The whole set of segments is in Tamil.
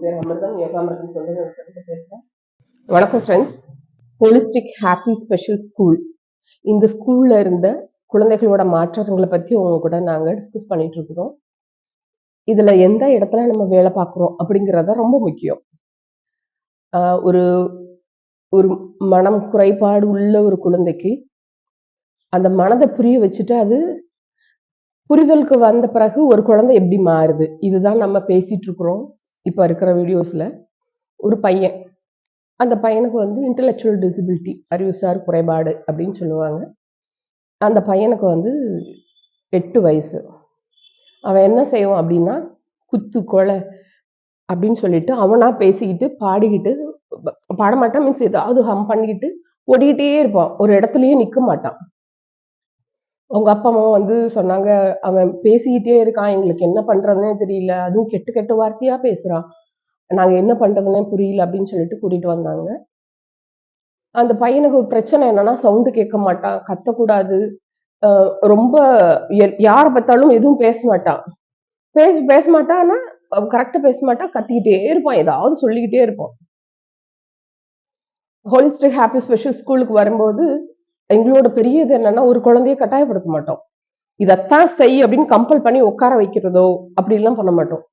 பேர் அமிர்தம், யோகாமிரதம் சொல்லுங்க பேசுறேன். வணக்கம் friends. Holistic happy special school, இந்த ஸ்கூல்ல இருந்த குழந்தைகளோட மாற்றங்களை பத்தி உங்க கூட நாங்க டிஸ்கஸ் பண்ணிட்டு இருக்கிறோம். இதுல எந்த இடத்துல நம்ம வேலை பார்க்குறோம் அப்படிங்கிறத ரொம்ப முக்கியம். ஒரு ஒரு மனம் குறைபாடு உள்ள ஒரு குழந்தைக்கு அந்த மனதை புரிய வச்சுட்டு அது புரிதலுக்கு வந்த பிறகு ஒரு குழந்தை எப்படி மாறுது, இதுதான் நம்ம பேசிட்டு இருக்கிறோம். இப்ப இருக்கிற வீடியோஸ்ல ஒரு பையன், அந்த பையனுக்கு வந்து இன்டலெக்சுவல் டிசபிலிட்டி, அறிவுசார் குறைபாடு அப்படின்னு சொல்லுவாங்க. அந்த பையனுக்கு வந்து 8 வயசு. அவன் என்ன செய்வான் அப்படின்னா, குத்து கொலை அப்படின்னு சொல்லிட்டு அவனா பேசிக்கிட்டு பாடிக்கிட்டு, பாடமாட்டான் மீன்ஸ் ஏதாவது ஹம் பண்ணிக்கிட்டு ஓடிக்கிட்டே இருப்பான், ஒரு இடத்துலயே நிற்க மாட்டான். அவங்க அப்பா அம்மா வந்து சொன்னாங்க, அவன் பேசிக்கிட்டே இருக்கான், எங்களுக்கு என்ன பண்றதுன்னே தெரியல, அதுவும் கெட்ட கெட்ட வார்த்தையா பேசுறான், நாங்க என்ன பண்றதுன்னே புரியல அப்படின்னு சொல்லிட்டு கூட்டிட்டு வந்தாங்க. அந்த பையனுக்கு பிரச்சனை என்னன்னா, சவுண்டு கேட்க மாட்டான், கத்தக்கூடாது, ரொம்ப யாரை பார்த்தாலும் எதுவும் பேச மாட்டான். பேச மாட்டான்னா கரெக்டா பேச மாட்டான், கத்திக்கிட்டே இருப்பான், ஏதாவது சொல்லிக்கிட்டே இருப்பான். ஹோலிஸ்டிக் ஹாப்பி ஸ்பெஷல் ஸ்கூலுக்கு வரும்போது எங்களோட பெரிய இது என்னன்னா, ஒரு குழந்தைய கட்டாயப்படுத்த மாட்டோம், இதைத்தான் செய் அப்படின்னு கம்பல் பண்ணி உட்கார வைக்கிறதோ அப்படிலாம் பண்ண மாட்டோம்.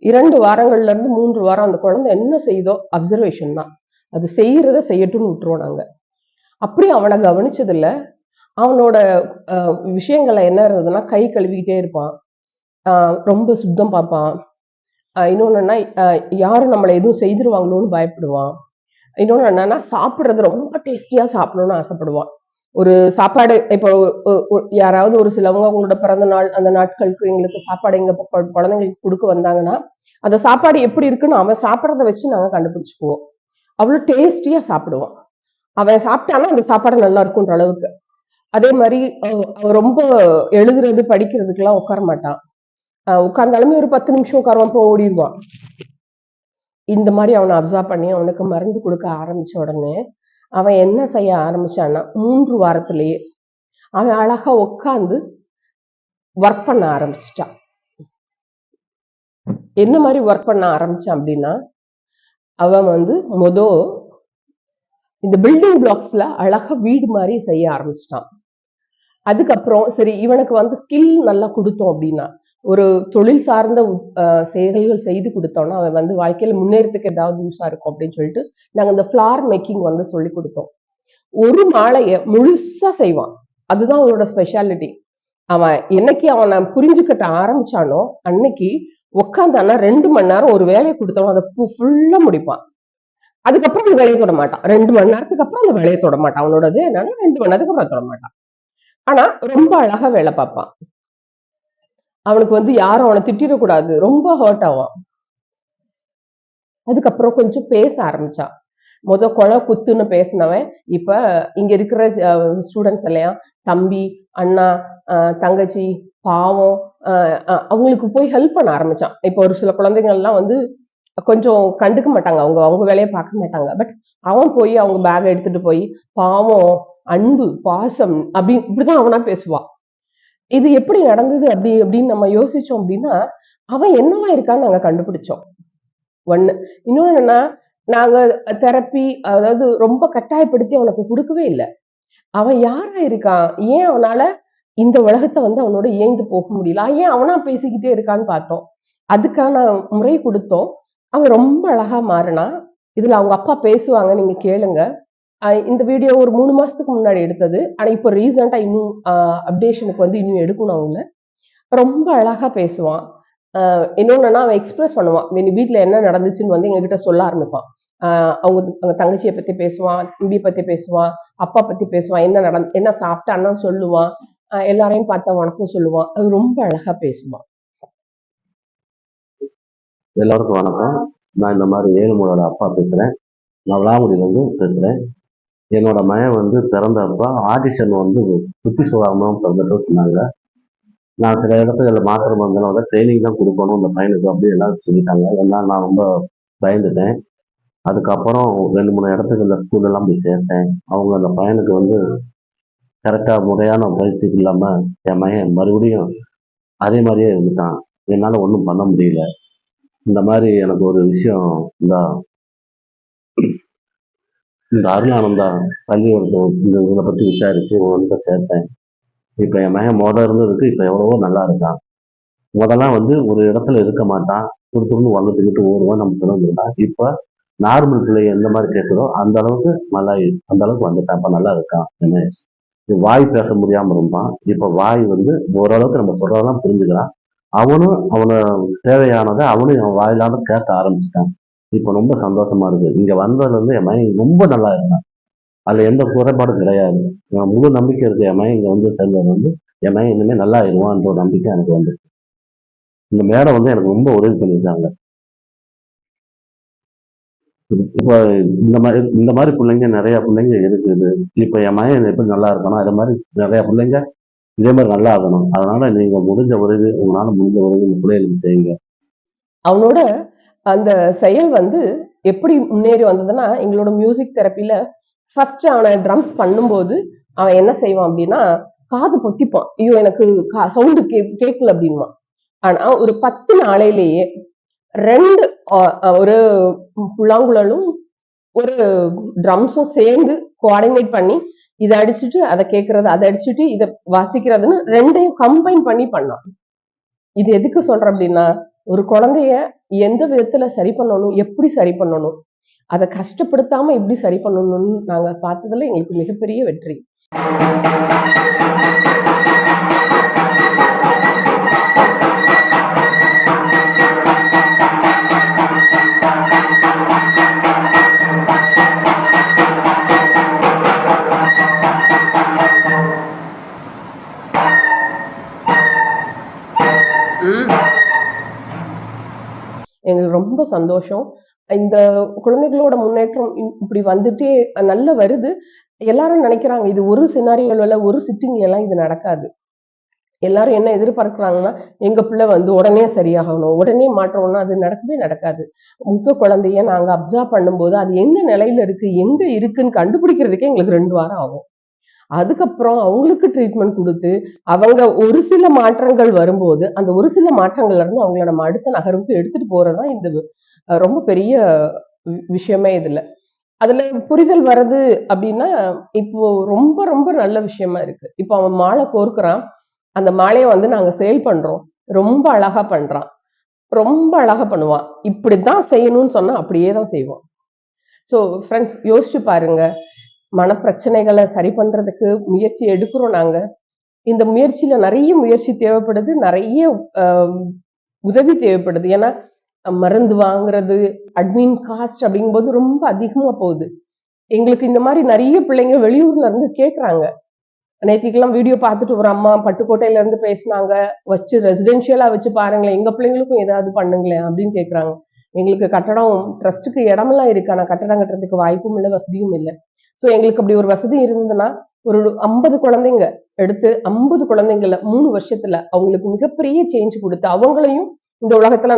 2 வாரங்கள்ல இருந்து 3 வாரம் அந்த குழந்தை என்ன செய்யுதோ அப்சர்வேஷன் தான், அது செய்யறத செய்யட்டும்னு விட்டுருவோம் நாங்க. அப்படி அவனை கவனிச்சதுல அவனோட விஷயங்கள்ல என்ன இருந்ததுன்னா, கை கழுவிக்கிட்டே இருப்பான், ரொம்ப சுத்தம் பார்ப்பான், இன்னொன்னு யாரும் நம்மளை எதுவும் செய்திருவாங்களோன்னு பயப்படுவான், இன்னொன்னு என்னன்னா சாப்பிட்றது ரொம்ப டேஸ்டியா சாப்பிடணும்னு ஆசைப்படுவான். ஒரு சாப்பாடு இப்போ யாராவது ஒரு சிலவங்க அவங்களோட பிறந்த நாள் அந்த நாட்களுக்கு எங்களுக்கு சாப்பாடு எங்க குழந்தைங்களுக்கு கொடுக்க வந்தாங்கன்னா, அந்த சாப்பாடு எப்படி இருக்குன்னு அவன் சாப்பிட்றத வச்சு நாங்க கண்டுபிடிச்சுக்குவோம். அவ்வளவு டேஸ்டியா சாப்பிடுவான். அவன் சாப்பிட்டானா அந்த சாப்பாடு நல்லா இருக்குன்ற அளவுக்கு. அதே மாதிரி அவன் ரொம்ப எழுதுறது படிக்கிறதுக்கெல்லாம் உட்கார மாட்டான், உட்கார்ந்தாலுமே ஒரு 10 நிமிஷம் உட்காருவான், போய் ஓடிடுவான். இந்த மாதிரி அவனை அப்சர்வ் பண்ணி அவனுக்கு மருந்து கொடுக்க ஆரம்பிச்ச உடனே அவன் என்ன செய்ய ஆரம்பிச்சான்னா, 3 வாரத்திலேயே அவன் அழகா உட்காந்து ஒர்க் பண்ண ஆரம்பிச்சிட்டான். என்ன மாதிரி ஒர்க் பண்ண ஆரம்பிச்சான் அப்படின்னா, அவன் வந்து இந்த பில்டிங் பிளாக்ஸ்ல அழகா வீடு மாதிரி செய்ய ஆரம்பிச்சிட்டான். அதுக்கப்புறம் சரி இவனுக்கு வந்து ஸ்கில் நல்லா கொடுத்தோம் அப்படின்னா, ஒரு தொழில் சார்ந்த செயல்கள் செய்து கொடுத்தோம்னா அவன் வந்து வாழ்க்கையில முன்னேறதுக்கு ஏதாவது யூஸா இருக்கும் அப்படின்னு சொல்லிட்டு நாங்க இந்த ஃபிளார் மேக்கிங் வந்து சொல்லி கொடுத்தோம். ஒரு மாலைய முழுசா செய்வான், அதுதான் அவனோட ஸ்பெஷாலிட்டி. அவன் என்னைக்கு அவனை புரிஞ்சுக்கிட்ட ஆரம்பிச்சானோ அன்னைக்கு உட்காந்தானா 2 மணி நேரம் ஒரு வேலையை கொடுத்தோம், அதை ஃபுல்லா முடிப்பான். அதுக்கப்புறம் அந்த வேலையை தொட மாட்டான். 2 மணி நேரத்துக்கு அப்புறம் அந்த வேலையை தொட மாட்டான். அவனோடது என்னன்னா 2 மணி நேரத்துக்கு அப்புறம் தொட மாட்டான். ஆனா ரொம்ப அழகா வேலை பார்ப்பான். அவனுக்கு வந்து யாரும் அவனை திட்டிடக்கூடாது, ரொம்ப ஹர்ட் ஆவான். அதுக்கப்புறம் கொஞ்சம் பேச ஆரம்பிச்சான். கொலை குத்துன்னு பேசினவன் இப்ப இங்க இருக்கிற ஸ்டூடெண்ட்ஸ் எல்லாம் தம்பி, அண்ணா, தங்கச்சி, பாவம், அவங்களுக்கு போய் ஹெல்ப் பண்ண ஆரம்பிச்சான். இப்போ ஒரு சில குழந்தைங்கள்லாம் வந்து கொஞ்சம் கண்டுக்க மாட்டாங்க, அவங்க வேலையை பார்க்க மாட்டாங்க. பட் அவன் போய் அவங்க பேக் எடுத்துட்டு போய் பாவம், அன்பு, பாசம் அப்படி இப்படிதான் அவனா பேசுவான். இது எப்படி நடந்தது அப்படின்னு நம்ம யோசிச்சோம் அப்படின்னா, அவன் என்னவா இருக்கான்னு நாங்க கண்டுபிடிச்சோம். ஒண்ணு. இன்னொன்னு என்னன்னா, நாங்க தெரப்பி அதாவது ரொம்ப கட்டாயப்படுத்தி அவனுக்கு கொடுக்கவே இல்லை. அவன் யாரா இருக்கான், ஏன் அவனால இந்த உலகத்தை வந்து அவனோட இயந்து போக முடியல, ஏன் அவனா பேசிக்கிட்டே இருக்கான்னு பார்த்தோம். அதுக்கான முறை கொடுத்தோம். அவன் ரொம்ப அழகா மாறினான். இதுல அவங்க அப்பா பேசுவாங்க, நீங்க கேளுங்க. இந்த வீடியோ ஒரு 3 மாசத்துக்கு முன்னாடி எடுத்தது. ஆனா இப்போ ரீசெண்டா இன்னும் அப்டேஷனுக்கு வந்து இன்னும் எடுக்கணும். அவங்க ரொம்ப அழகா பேசுவான். இன்னொன்னா அவன் எக்ஸ்பிரஸ் பண்ணுவான், வீட்டுல என்ன நடந்துச்சுன்னு வந்து எங்ககிட்ட சொல்ல ஆரம்பிப்பான். அவங்க தங்கச்சியை பத்தி பேசுவான், தம்பியை பத்தி பேசுவான், அப்பா பத்தி பேசுவான், என்ன சாப்பிட்டான்னு சொல்லுவான், எல்லாரையும் பார்த்தா வணக்கம் சொல்லுவான். அது ரொம்ப அழகா பேசுவான். எல்லாருக்கும் வணக்கம். நான் இந்த மாதிரி ஏழுமூலோட அப்பா பேசுறேன். நான் விளாங்குடியிலேருந்து பேசுறேன். என்னோட மகன் வந்து பிறந்தப்ப ஆடிஷன் வந்து குட்டி சுகாமம் பிறந்துட்டு சொன்னாங்க. நான் சில இடத்துல மாத்திரை மருந்தனோட ட்ரைனிங் தான் கொடுக்கணும் இந்த பையனுக்கு அப்படி எல்லாரும் சொல்லிட்டாங்க. எல்லாம் நான் ரொம்ப பயந்துட்டேன். அதுக்கப்புறம் 2-3 இடத்துக்கு ஸ்கூலெல்லாம் போய் சேர்த்தேன். அவங்க அந்த பையனுக்கு வந்து கரெக்டாக முறையான பயிற்சிக்கு இல்லாமல் என் மகன் மறுபடியும் அதே மாதிரியே இருந்துட்டான். என்னால் ஒன்றும் பண்ண முடியல. இந்த மாதிரி எனக்கு ஒரு விஷயம் இந்த இந்த அருளானந்தா பள்ளிக்கூடத்தை இதை பற்றி விசாரிச்சு உங்கள்கிட்ட சேர்த்தேன். இப்போ என் மகன் முதல்ல இருந்ததுக்கு இப்போ எவ்வளவோ நல்லா இருக்கான். முதல்லாம் வந்து ஒரு இடத்துல இருக்க மாட்டான், துருத்துருன்னு வந்துட்டுக்கிட்டு ஓடுவான், நம்ம சொல்லிருந்தான். இப்போ நார்மல் பிள்ளை எந்த மாதிரி கேட்குதோ அந்த அளவுக்கு நல்லா அந்த அளவுக்கு வந்துட்டான். இப்போ நல்லா இருக்கான். என்ன வாய் பேச முடியாம இருந்தான், இப்போ வாய் வந்து ஓரளவுக்கு நம்ம சொல்றதெல்லாம் புரிஞ்சுக்கிறான். அவனும் அவனை தேவையானதை அவனும் அவன் வாயிலாம கேட்க ஆரம்பிச்சுட்டான். இப்போ ரொம்ப சந்தோஷமா இருக்கு. இங்க வந்ததுல இருந்து என் மகன் ரொம்ப நல்லா இருந்தான். அதுல எந்த குறைபாடும் கிடையாது. முழு நம்பிக்கை இருக்கு என் மகன் இங்க வந்து சேர்ந்தது வந்து என் மகன் இனிமே நல்லா ஆயிடுவான்ற ஒரு நம்பிக்கை எனக்கு வந்து இந்த மேடம் வந்து எனக்கு ரொம்ப உதவி பண்ணியிருக்காங்க. இப்போ இந்த மாதிரி பிள்ளைங்க நிறைய பிள்ளைங்க இருக்குது. இப்போ என் மகன் எப்படி நல்லா இருக்கணும், அதே மாதிரி நிறைய பிள்ளைங்க இதே மாதிரி நல்லா ஆகணும். அதனால நீங்க முடிஞ்ச உதவி, உங்களால முடிஞ்ச உதவி இந்த பிள்ளைகளுக்கு செய்யுங்க. அவனோட அந்த செயல் வந்து எப்படி முன்னேறி வந்ததுன்னா, எங்களோட மியூசிக் தெரப்பில ஃபர்ஸ்ட் அவனை ட்ரம்ஸ் பண்ணும்போது அவன் என்ன செய்வான் அப்படின்னா, காது பொத்திப்பான். ஐயோ எனக்கு சவுண்டு கேட்கல அப்படின்வான். ஆனா ஒரு 10 நாளையிலேயே 2 ஒரு புல்லாங்குழலும் ஒரு ட்ரம்ஸும் சேர்ந்து கோஆர்டினேட் பண்ணி இதை அடிச்சுட்டு அதை கேட்கறது, அதை அடிச்சுட்டு இதை வாசிக்கிறதுன்னு 2யும் கம்பைன் பண்ணி பண்ணான். இது எதுக்கு சொல்றேன் அப்படின்னா, ஒரு குழந்தைய எந்த விதத்துல சரி பண்ணணும், எப்படி சரி பண்ணணும், அதை கஷ்டப்படுத்தாம எப்படி சரி பண்ணணும்னு நாங்க பார்த்ததுல எங்களுக்கு மிகப்பெரிய வெற்றி. எங்களுக்கு ரொம்ப சந்தோஷம். இந்த குழந்தைகளோட முன்னேற்றம் இப்படி வந்துட்டே நல்லா வருது. எல்லாரும் நினைக்கிறாங்க இது ஒரு சினாரியோல ஒரு சிட்டிங்ல எல்லாம் இது நடக்காது. எல்லாரும் என்ன எதிர்பார்க்கிறாங்கன்னா, எங்க பிள்ளை வந்து உடனே சரியாகணும், உடனே மாற்றம்னா அது நடக்கவே நடக்காது. முக்க குழந்தைய நாங்க அப்சர்வ் பண்ணும்போது அது எந்த நிலையில இருக்கு, எங்க இருக்குன்னு கண்டுபிடிக்கிறதுக்கே எங்களுக்கு 2 வாரம் ஆகும். அதுக்கப்புறம் அவங்களுக்கு ட்ரீட்மெண்ட் கொடுத்து அவங்க ஒரு சில மாற்றங்கள் வரும்போது அந்த ஒரு சில மாற்றங்கள்ல இருந்து அவங்கள நம்ம அடுத்த நகர்வுக்கு எடுத்துட்டு போறதுதான் இந்த ரொம்ப பெரிய விஷயமே இதுல. அதுல புரிதல் வர்றது அப்படின்னா இப்போ ரொம்ப ரொம்ப நல்ல விஷயமா இருக்கு. இப்போ அவன் மாலை கோர்க்கிறான், அந்த மாலையை வந்து நாங்க சேல் பண்றோம். ரொம்ப அழகா பண்றான், ரொம்ப அழகா பண்ணுவான். இப்படித்தான் செய்யணும்னு சொன்னா அப்படியே தான் செய்வான். ஸோ ஃப்ரெண்ட்ஸ் யோசிச்சு பாருங்க, மனப்பிரச்சனைகளை சரி பண்றதுக்கு முயற்சி எடுக்கிறோம் நாங்க. இந்த முயற்சியில நிறைய முயற்சி தேவைப்படுது, நிறைய உதவி தேவைப்படுது. ஏன்னா மருந்து வாங்குறது, அட்மின் காஸ்ட் அப்படிங்கும்போது ரொம்ப அதிகமா போகுது. எங்களுக்கு இந்த மாதிரி நிறைய பிள்ளைங்க வெளியூர்ல இருந்து கேட்கறாங்க. நேத்திக்கெல்லாம் வீடியோ பார்த்துட்டு ஒரு அம்மா பட்டுக்கோட்டையில இருந்து பேசினாங்க, வச்சு ரெசிடென்ஷியலா வச்சு பாருங்களேன், எங்க பிள்ளைங்களுக்கும் ஏதாவது பண்ணுங்களேன் அப்படின்னு கேட்கறாங்க. எங்களுக்கு கட்டடம் ட்ரஸ்ட்டுக்கு இடமெல்லாம் இருக்கு, ஆனா கட்டடம் கட்டுறதுக்கு வாய்ப்பும் இல்லை, வசதியும் இல்லை. ஸோ எங்களுக்கு அப்படி ஒரு வசதி இருந்ததுன்னா ஒரு 50 குழந்தைங்க எடுத்து 50 குழந்தைங்கள 3 வருஷத்துல அவங்களுக்கு மிகப்பெரிய சேஞ்ச் கொடுத்து அவங்களையும் இந்த உலகத்துல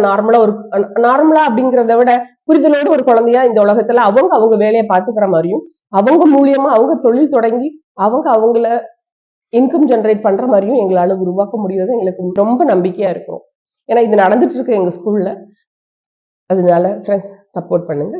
நார்மலா அப்படிங்கிறத விட புரிதலோடு ஒரு குழந்தையா இந்த உலகத்துல அவங்க வேலையை பார்த்துக்கிற மாதிரியும், அவங்க மூலியமா அவங்க தொழில் தொடங்கி அவங்கள இன்கம் ஜெனரேட் பண்ற மாதிரியும் எங்களால உருவாக்க முடியாது. எங்களுக்கு ரொம்ப நம்பிக்கையா இருக்கும். ஏன்னா இது நடந்துட்டு இருக்கு எங்க ஸ்கூல்ல. அதனால ஃப்ரெண்ட்ஸ் சப்போர்ட் பண்ணுங்க.